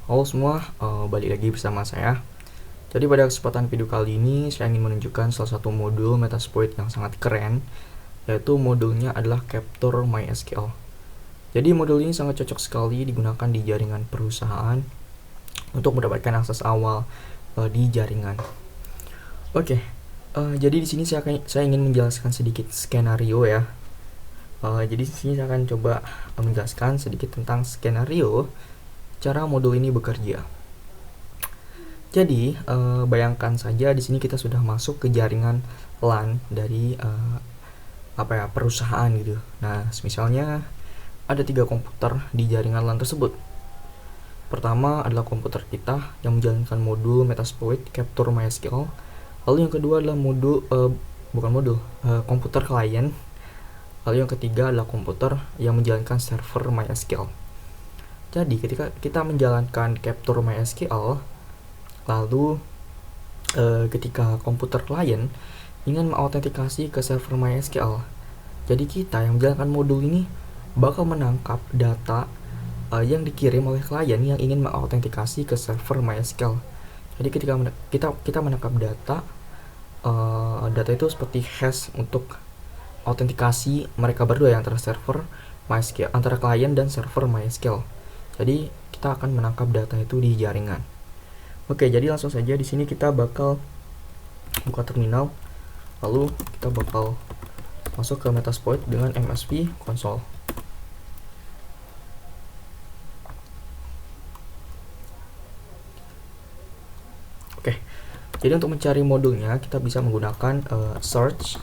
Halo semua, balik lagi bersama saya. Jadi pada kesempatan video kali ini saya ingin menunjukkan salah satu modul Metasploit yang sangat keren, yaitu modulnya adalah Capture MySQL. Jadi modul ini sangat cocok sekali digunakan di jaringan perusahaan untuk mendapatkan akses awal di jaringan. Oke, jadi di sini saya ingin menjelaskan sedikit skenario ya. Jadi di sini saya akan coba menjelaskan sedikit tentang skenario cara modul ini bekerja. Jadi bayangkan saja di sini kita sudah masuk ke jaringan LAN dari perusahaan gitu. Nah, misalnya ada 3 komputer di jaringan LAN tersebut. Pertama adalah komputer kita yang menjalankan modul Metasploit Capture MySQL. Lalu yang kedua adalah komputer klien. Lalu yang ketiga adalah komputer yang menjalankan server MySQL. Jadi ketika kita menjalankan Capture MySQL, lalu ketika komputer klien ingin mengautentikasi ke server MySQL, jadi kita yang menjalankan modul ini bakal menangkap data yang dikirim oleh klien yang ingin mengautentikasi ke server MySQL. Jadi ketika kita menangkap data, data itu seperti hash untuk autentikasi mereka berdua yang antara server MySQL, antara klien dan server MySQL. Jadi kita akan menangkap data itu di jaringan. Oke, jadi langsung saja di sini kita bakal buka terminal, lalu kita bakal masuk ke Metasploit dengan MSP console. Oke, jadi untuk mencari modulnya kita bisa menggunakan search,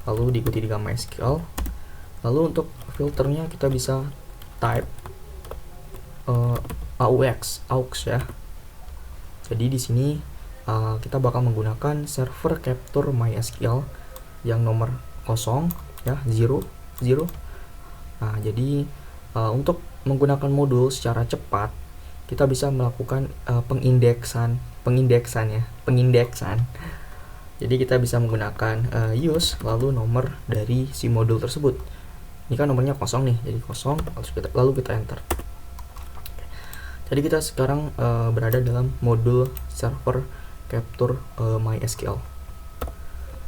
lalu diikuti dengan MySQL. Lalu untuk filternya kita bisa type aux ya. Jadi di sini kita bakal menggunakan server Capture MySQL yang nomor 0 ya, 0. Nah, jadi untuk menggunakan modul secara cepat kita bisa melakukan pengindeksan. Jadi kita bisa menggunakan use lalu nomor dari si modul tersebut. Ini kan nomornya 0 nih, jadi 0 lalu kita enter. Jadi kita sekarang berada dalam modul server Capture MySQL.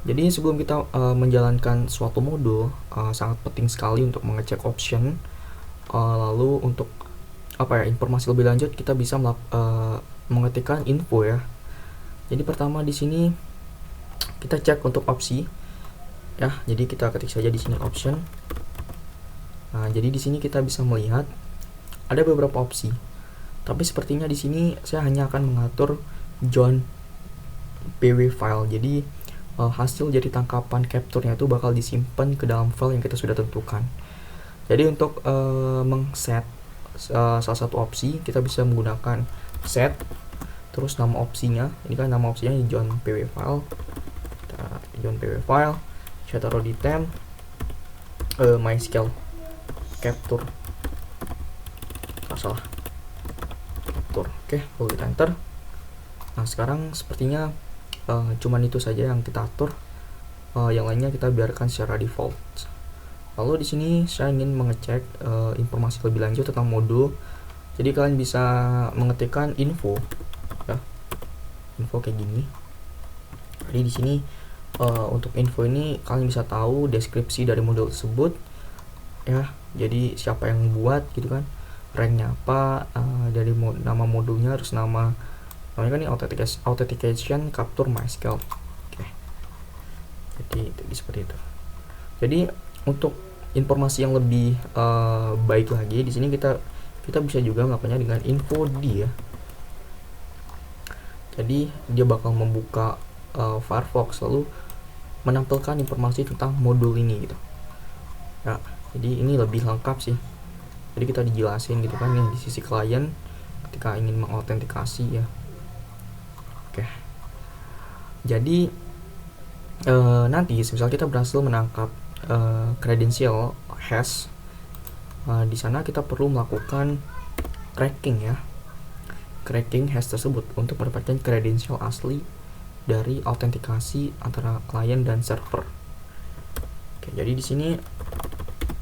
Jadi sebelum kita menjalankan suatu modul, sangat penting sekali untuk mengecek option. Lalu untuk informasi lebih lanjut kita bisa mengetikkan info ya. Jadi pertama di sini kita cek untuk opsi ya. Jadi kita ketik saja di sini option. Nah, jadi di sini kita bisa melihat ada beberapa opsi. Tapi sepertinya di sini saya hanya akan mengatur John PW file. Jadi hasil jadi tangkapan capture-nya itu bakal disimpan ke dalam file yang kita sudah tentukan. Jadi untuk mengset salah satu opsi kita bisa menggunakan set, terus nama opsinya. Ini kan nama opsinya John PW file. John PW file. Saya taruh di temp MySQL capture. Salah. Oke, lalu kita enter. Nah, sekarang sepertinya cuman itu saja yang kita atur. Yang lainnya kita biarkan secara default. Lalu di sini saya ingin mengecek informasi lebih lanjut tentang modul. Jadi kalian bisa mengetikkan info ya. Info kayak gini. Jadi di sini untuk info ini kalian bisa tahu deskripsi dari modul tersebut ya. Jadi siapa yang buat gitu kan, ranknya apa, dari nama modulnya, terus namanya kan ini authentication Capture MySQL. Oke. Jadi seperti itu. Jadi untuk informasi yang lebih baik lagi di sini kita bisa juga melakukannya dengan info D ya. Jadi dia bakal membuka Firefox lalu menampilkan informasi tentang modul ini gitu. Ya, jadi ini lebih lengkap sih. Jadi kita dijelasin gitu kan yang di sisi klien ketika ingin mengautentikasi ya. Oke. Jadi nanti misal kita berhasil menangkap kredensial hash, di sana kita perlu melakukan cracking ya. Cracking hash tersebut untuk mendapatkan kredensial asli dari autentikasi antara klien dan server. Oke, jadi di sini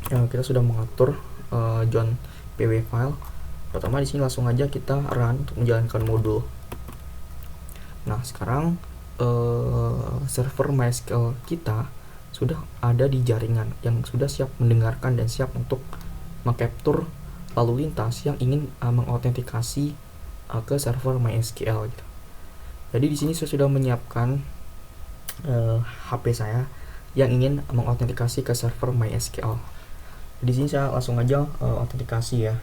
kita sudah mengatur John PW file. Pertama di sini langsung aja kita run untuk menjalankan modul. Nah sekarang server MySQL kita sudah ada di jaringan yang sudah siap mendengarkan dan siap untuk mengcapture lalu lintas yang ingin mengautentikasi ke server MySQL gitu. Jadi di sini saya sudah menyiapkan HP saya yang ingin mengautentikasi ke server MySQL. Di sini saya langsung aja autentikasi ya.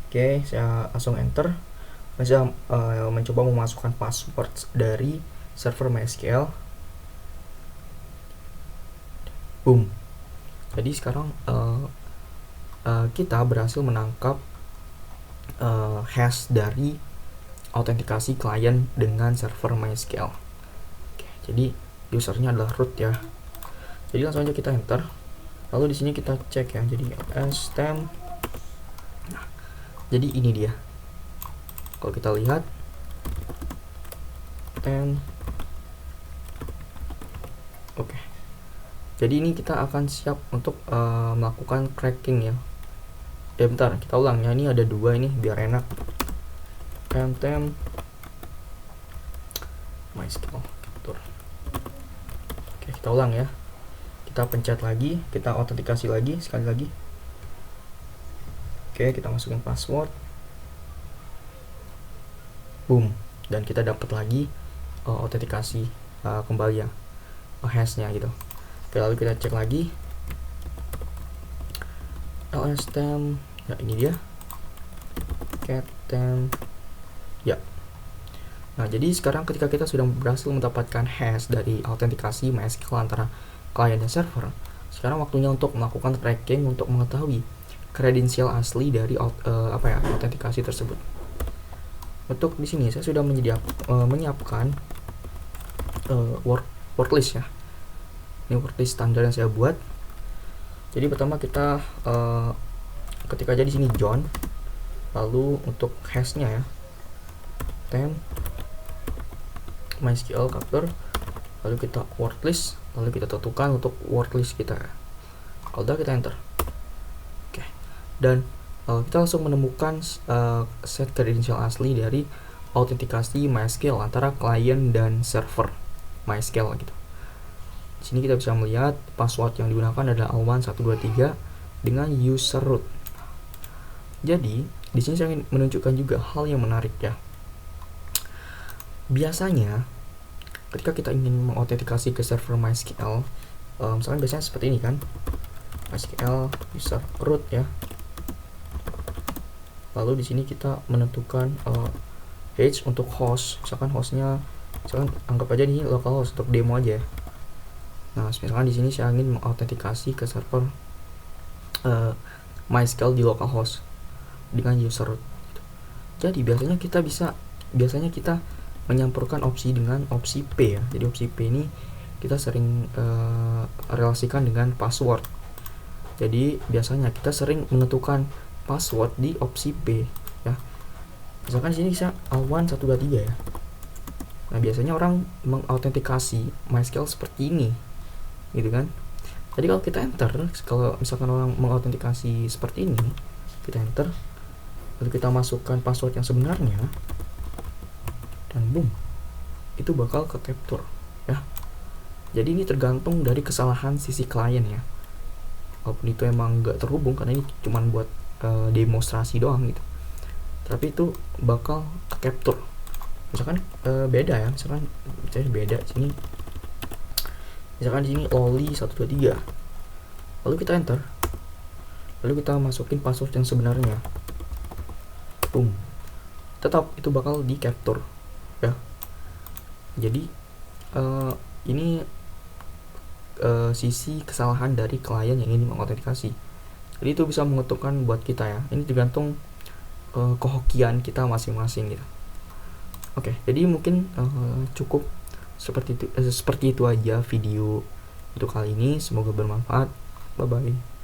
Oke, saya langsung enter. Saya mencoba memasukkan password dari server MySQL. Boom. Jadi sekarang kita berhasil menangkap hash dari autentikasi klien dengan server MySQL. Oke, jadi usernya adalah root ya. Jadi langsung aja kita enter. Lalu di sini kita cek ya. Jadi stem. Nah, jadi ini dia. Kalau kita lihat 10. Oke. Jadi ini kita akan siap untuk melakukan cracking ya. Bentar, kita ulang ya. Ini ada dua ini biar enak. Tem MySQL capture. Oke, kita ulang ya. Kita pencet lagi, kita autentikasi lagi sekali lagi. Oke, kita masukin password. Boom, dan kita dapat lagi autentikasi kembali ya, hashnya gitu. Oke, lalu kita cek lagi lstem ya, ini dia catem ya. Nah jadi sekarang ketika kita sudah berhasil mendapatkan hash dari autentikasi MySQL antara klien dan server, sekarang waktunya untuk melakukan tracking untuk mengetahui kredensial asli dari autentikasi tersebut. Untuk di sini saya sudah menyiapkan word list ya. Ini word list standar yang saya buat. Jadi pertama kita ketik aja di sini John, lalu untuk hashnya ya 10 MySQL capture, lalu kita word list, lalu kita tentukan untuk word list kita. Kalau udah kita enter. Oke. Dan kita langsung menemukan set kredensial asli dari autentikasi MySQL antara klien dan server MySQL gitu. Di sini kita bisa melihat password yang digunakan adalah al123 dengan user root. Jadi di sini saya ingin menunjukkan juga hal yang menarik ya. Biasanya ketika kita ingin mengautentikasi ke server MySQL, misalkan biasanya seperti ini kan, MySQL user root ya. Lalu di sini kita menentukan H untuk host, misalkan hostnya, misalkan anggap aja ini localhost untuk demo aja ya. Nah, misalkan di sini saya ingin mengautentikasi ke server MySQL di localhost dengan user root. Jadi biasanya kita menyampurkan opsi dengan opsi P ya. Jadi opsi P ini kita sering relasikan dengan password. Jadi biasanya kita sering menentukan password di opsi P ya. Misalkan di sini saya al123 ya. Nah, biasanya orang mengautentikasi MySQL seperti ini. Gitu kan. Jadi kalau kita enter, kalau misalkan orang mengautentikasi seperti ini, kita enter, lalu kita masukkan password yang sebenarnya, dan boom, itu bakal ke capture ya. Jadi ini tergantung dari kesalahan sisi klien ya. Walaupun itu emang nggak terhubung karena ini cuma buat demonstrasi doang gitu, tapi itu bakal ke capture. Misalkan beda ya, misalkan beda sini. Misalkan di sini loli123, lalu kita enter, lalu kita masukin password yang sebenarnya, boom, tetap itu bakal di capture ya. Jadi ini sisi kesalahan dari klien yang ingin mengautentikasi. Jadi itu bisa menguntungkan buat kita ya. Ini tergantung kehokian kita masing-masing gitu. Oke, jadi mungkin cukup seperti itu aja video untuk kali ini. Semoga bermanfaat. Bye bye.